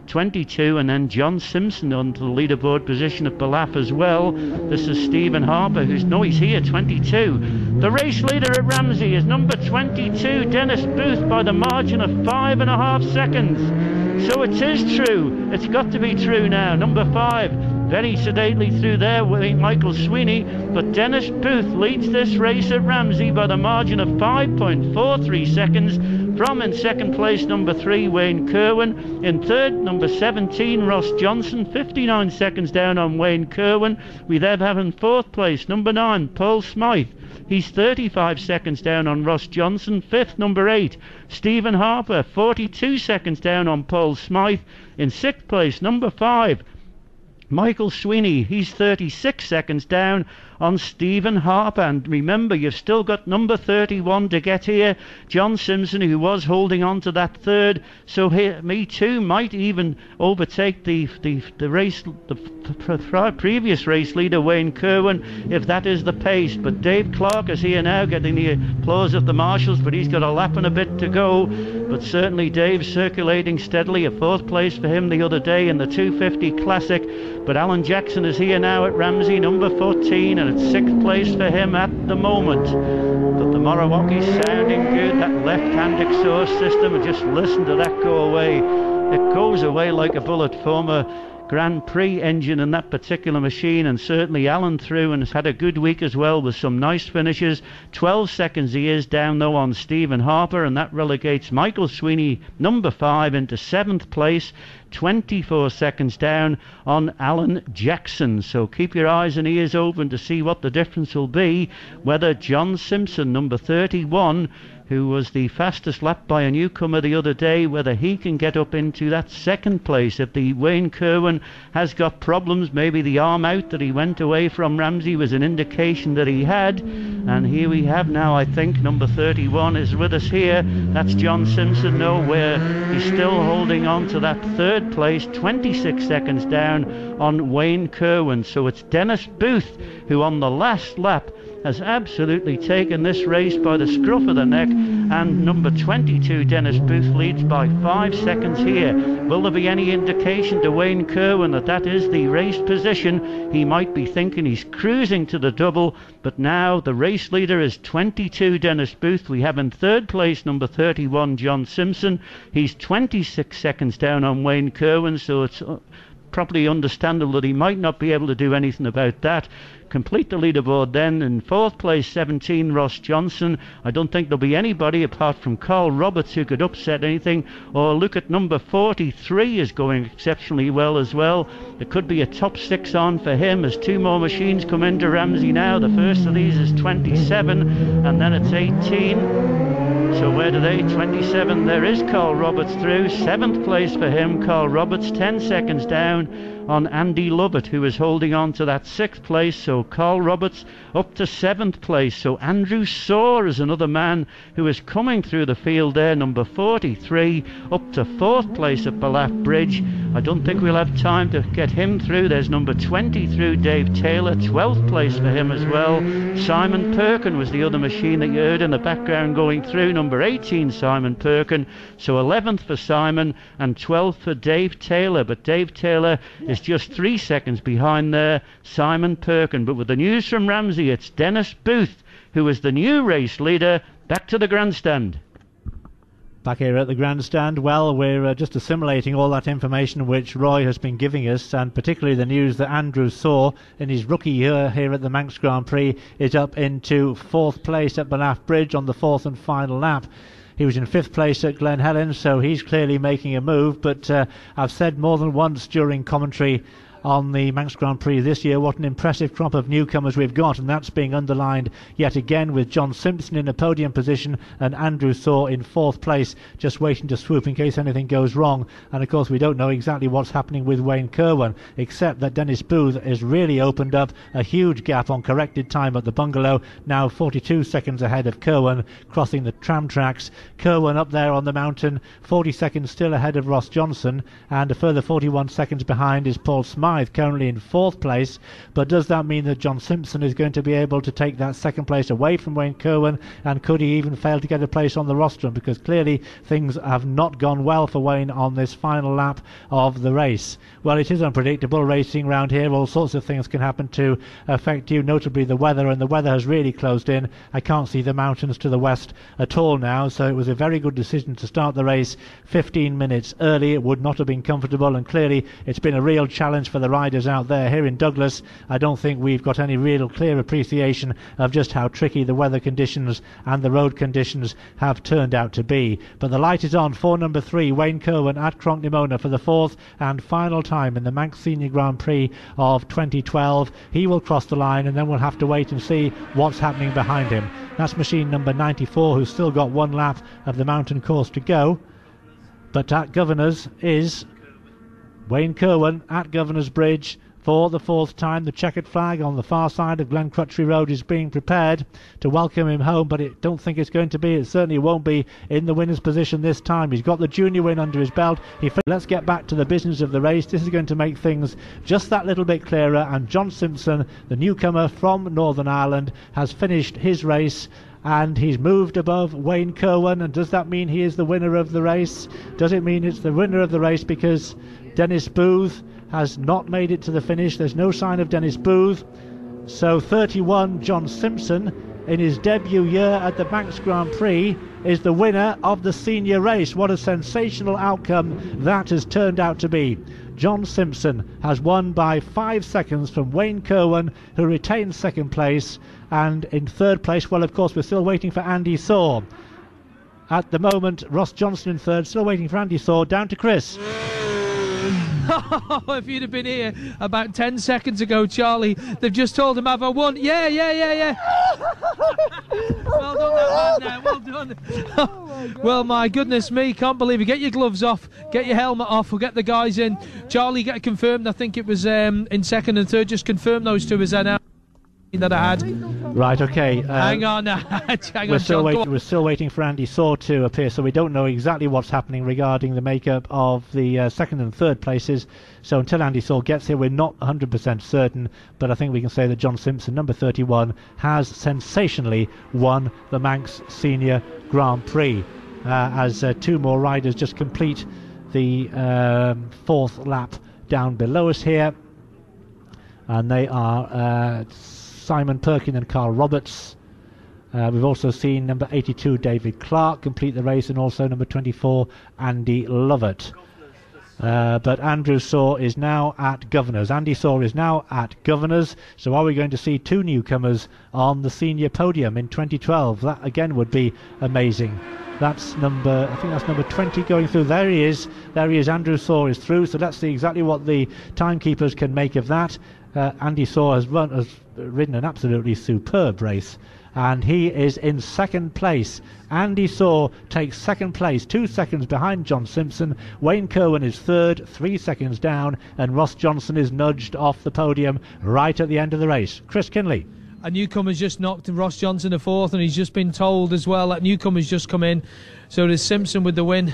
22, and then John Simpson onto the leaderboard position at Ballaugh as well. This is Stephen Harper, he's here, 22. The race leader at Ramsey is number 22, Dennis Booth, by the margin of 5.5 seconds. So it is true. It's got to be true now. Number 5, very sedately through there, Michael Sweeney, but Dennis Booth leads this race at Ramsey by the margin of 5.43 seconds. From in second place, number 3, Wayne Kerwin. In third, number 17, Ross Johnson, 59 seconds down on Wayne Kerwin. We then have in fourth place, number 9, Paul Smythe. He's 35 seconds down on Ross Johnson. Fifth, number 8, Stephen Harper, 42 seconds down on Paul Smythe. In sixth place, number 5, Michael Sweeney. He's 36 seconds down on Stephen Harper. And remember, you've still got number 31 to get here, John Simpson, who was holding on to that third. So here, Me Too might even overtake the previous race leader, Wayne Kerwin, if that is the pace. But Dave Clark is here now, getting the applause of the marshals, but he's got a lap and a bit to go. But certainly Dave's circulating steadily. A fourth place for him the other day in the 250 Classic. But Alan Jackson is here now at Ramsey, number 14, and it's sixth place for him at the moment. But the Moriwaki's sounding good, that left-hand exhaust system, and just listen to that go away. It goes away like a bullet. Former Grand Prix engine in that particular machine, and certainly Alan through and has had a good week as well with some nice finishes. 12 seconds he is down though on Stephen Harper, and that relegates Michael Sweeney, number 5, into 7th place. 24 seconds down on Alan Jackson. So keep your eyes and ears open to see what the difference will be, whether John Simpson, number 31, who was the fastest lap by a newcomer the other day, whether he can get up into that second place. If the Wayne Kerwin has got problems, maybe the arm out that he went away from Ramsey was an indication that he had. And here we have now, I think, number 31 is with us here. That's John Simpson, where he's still holding on to that third place, 26 seconds down on Wayne Kerwin. So it's Dennis Booth who on the last lap has absolutely taken this race by the scruff of the neck, and number 22, Dennis Booth, leads by 5 seconds here. Will there be any indication to Wayne Kerwin that that is the race position? He might be thinking he's cruising to the double, but now the race leader is 22, Dennis Booth. We have in third place number 31, John Simpson. He's 26 seconds down on Wayne Kerwin, so it's probably understandable that he might not be able to do anything about that. Complete the leaderboard then. In fourth place, 17, Ross Johnson. I don't think there'll be anybody apart from Carl Roberts who could upset anything. Or look at number 43 is going exceptionally well as well. There could be a top 6 on for him as 2 more machines come into Ramsey now. The first of these is 27, and then it's 18. So where do they? 27. There is Carl Roberts through. 7th place for him, Carl Roberts, 10 seconds down on Andy Lovett, who is holding on to that 6th place. So Carl Roberts up to 7th place. So Andrew Saw is another man who is coming through the field there, number 43, up to 4th place at Ballaugh Bridge. I don't think we'll have time to get him through. There's number 20 through, Dave Taylor, 12th place for him as well. Simon Perkin was the other machine that you heard in the background going through, number 18, Simon Perkin. So 11th for Simon and 12th for Dave Taylor, but Dave Taylor is just 3 seconds behind there, Simon Perkin. But with the news from Ramsey, it's Dennis Booth who is the new race leader. Back to the grandstand. Back here at the grandstand, well, we're just assimilating all that information which Roy has been giving us, and particularly the news that Andrew Saw in his rookie year here at the Manx Grand Prix is up into 4th place at Ballaugh Bridge on the 4th and final lap. He was in 5th place at Glen Helen, so he's clearly making a move. But I've said more than once during commentary on the Manx Grand Prix this year what an impressive crop of newcomers we've got, and that's being underlined yet again with John Simpson in a podium position and Andrew Saw in 4th place, just waiting to swoop in case anything goes wrong. And of course we don't know exactly what's happening with Wayne Kerwin, except that Dennis Booth has really opened up a huge gap on corrected time at the bungalow, now 42 seconds ahead of Kerwin crossing the tram tracks. Kerwin up there on the mountain, 40 seconds still ahead of Ross Johnson, and a further 41 seconds behind is Paul Smythe Smythe currently in 4th place, but does that mean that John Simpson is going to be able to take that 2nd place away from Wayne Kerwin, and could he even fail to get a place on the rostrum, because clearly things have not gone well for Wayne on this final lap of the race. Well, it is unpredictable racing round here. All sorts of things can happen to affect you, notably the weather, and the weather has really closed in. I can't see the mountains to the west at all now, so it was a very good decision to start the race 15 minutes early. It would not have been comfortable, and clearly it's been a real challenge for the riders out there. Here in Douglas, I don't think we've got any real clear appreciation of just how tricky the weather conditions and the road conditions have turned out to be. But the light is on for number 3, Wayne Kerwin at Cronknymona, for the 4th and final time in the Manx Senior Grand Prix of 2012. He will cross the line, and then we'll have to wait and see what's happening behind him. That's machine number 94, who's still got 1 lap of the mountain course to go. But at Governors is Wayne Kerwin at Governors Bridge for the 4th time. The checkered flag on the far side of Glen Crutchley Road is being prepared to welcome him home, but I don't think it's going to be. It certainly won't be in the winner's position this time. He's got the junior win under his belt. Let's get back to the business of the race. This is going to make things just that little bit clearer, and John Simpson, the newcomer from Northern Ireland, has finished his race, and he's moved above Wayne Kerwin. And does that mean he is the winner of the race? Does it mean it's the winner of the race because Dennis Booth has not made it to the finish? There's no sign of Dennis Booth. So 31 John Simpson, in his debut year at the Manx Grand Prix, is the winner of the senior race. What a sensational outcome that has turned out to be. John Simpson has won by 5 seconds from Wayne Kerwin, who retains 2nd place, and in 3rd place, well, of course, we're still waiting for Andy Saw. At the moment, Ross Johnson in 3rd, still waiting for Andy Saw. Down to Chris. If you'd have been here about 10 seconds ago, Charlie, they've just told him I've won. Yeah. Well done, that man there. Well done. Well, my goodness me, can't believe it. Get your gloves off, get your helmet off, we'll get the guys in. Charlie, get it confirmed. I think it was in 2nd and 3rd. Just confirm those two as now that I had. Right, okay. Hang on. We're still waiting for Andy Saw to appear, so we don't know exactly what's happening regarding the makeup of the 2nd and 3rd places. So until Andy Saw gets here, we're not 100% certain, but I think we can say that John Simpson, number 31, has sensationally won the Manx Senior Grand Prix, as 2 more riders just complete the 4th lap down below us here, and they are Simon Perkin and Carl Roberts. We've also seen number 82 David Clark complete the race, and also number 24 Andy Lovett. But Andrew Saw is now at Governors. Andy Saw is now at Governors. So are we going to see 2 newcomers on the senior podium in 2012? That again would be amazing. That's number 20 going through. There he is. Andrew Saw is through. So let's see exactly what the timekeepers can make of that. Andy Saw has ridden an absolutely superb race, and he is in 2nd place. Andy Saw takes 2nd place, 2 seconds behind John Simpson. Wayne Kerwin is 3rd, 3 seconds down, and Ross Johnson is nudged off the podium right at the end of the race. Chris Kinley. A newcomer's just knocked Ross Johnson a 4th, and he's just been told as well that newcomer's just come in. So there's Simpson with the win,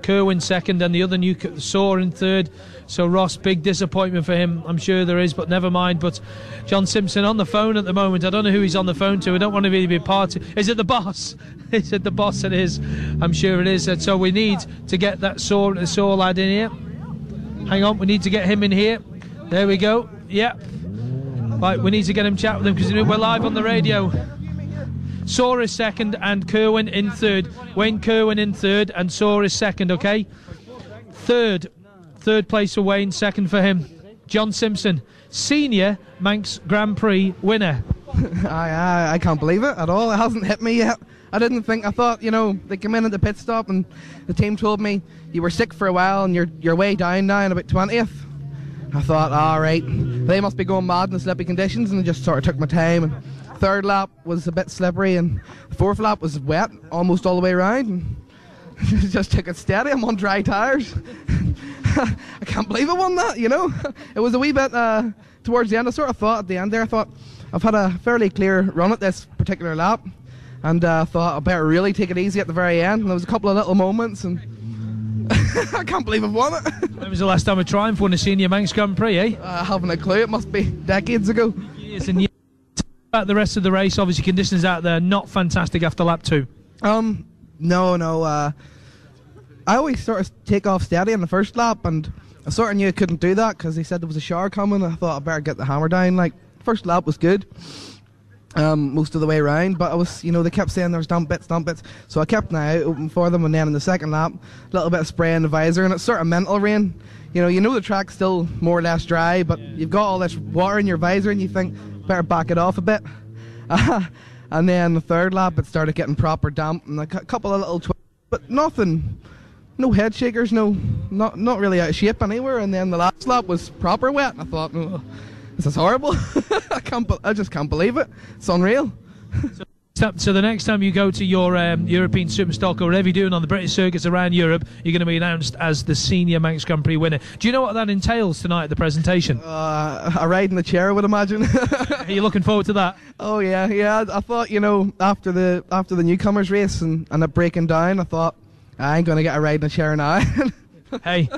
Kerwin 2nd, and the other Saw in 3rd. So Ross, big disappointment for him, I'm sure there is, but never mind. But John Simpson on the phone at the moment. I don't know who he's on the phone to. I don't want to really be part of. Is it the boss? Is it the boss? It is. I'm sure it is. So we need to get that Saw lad in here. Hang on, we need to get him in here. There we go. Yeah. Right, we need to get him chat with him because we're live on the radio. Saw is 2nd and Kerwin in 3rd. Wayne Kerwin in 3rd and Saw is 2nd, okay? 3rd place for Wayne, 2nd for him. John Simpson, Senior Manx Grand Prix winner. I can't believe it at all. It hasn't hit me yet. I thought, they came in at the pit stop and the team told me you were sick for a while and you're way down now in about 20th. I thought, all right, they must be going mad in the slippy conditions, and I just sort of took my time. And 3rd lap was a bit slippery, and the 4th lap was wet almost all the way around. And just took it steady. I'm on dry tyres. I can't believe I won that, It was a wee bit towards the end. I sort of thought at the end there, I've had a fairly clear run at this particular lap, and I thought I better really take it easy at the very end. And there was a couple of little moments, and I can't believe I've won it. was the last time a Triumph won a Senior Manx Grand Prix, eh? I haven't a clue. It must be decades ago. Years and years. About the rest of the race, obviously conditions out there not fantastic after lap 2. No. I always sort of take off steady in the first lap, and I sort of knew I couldn't do that because they said there was a shower coming. I thought I better get the hammer down. Like, first lap was good, most of the way around, but I was, they kept saying there was dump bits, so I kept an eye out open for them. And then in the second lap, a little bit of spray in the visor, and it's sort of mental rain. You know the track's still more or less dry, but you've got all this water in your visor, and you think better back it off a bit. And then the third lap, it started getting proper damp, and a couple of little but nothing. No head shakers, not really out of shape anywhere. And then the last lap was proper wet. I thought, oh, this is horrible. I just can't believe it. It's unreal. So the next time you go to your European Superstock or whatever you're doing on the British circuits around Europe, you're going to be announced as the Senior Manx Grand Prix winner. Do you know what that entails tonight at the presentation? A ride in the chair, I would imagine. Are you looking forward to that? Oh yeah. I thought, after the newcomers race and it breaking down, I thought, I ain't going to get a ride in a chair now. Hey.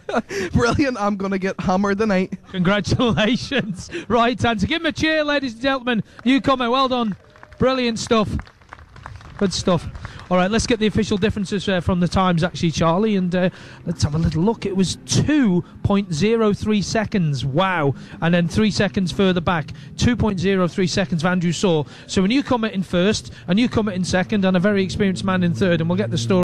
Brilliant. I'm going to get hammered tonight. Congratulations. Right, and to give him a cheer, ladies and gentlemen. Newcomer, well done. Brilliant stuff. Good stuff. All right, let's get the official differences from the times, actually, Charlie, and let's have a little look. It was 2.03 seconds. Wow. And then 3 seconds further back, 2.03 seconds for Andrew Saw. So a newcomer in first, a newcomer in second, and a very experienced man in third, and we'll get the story.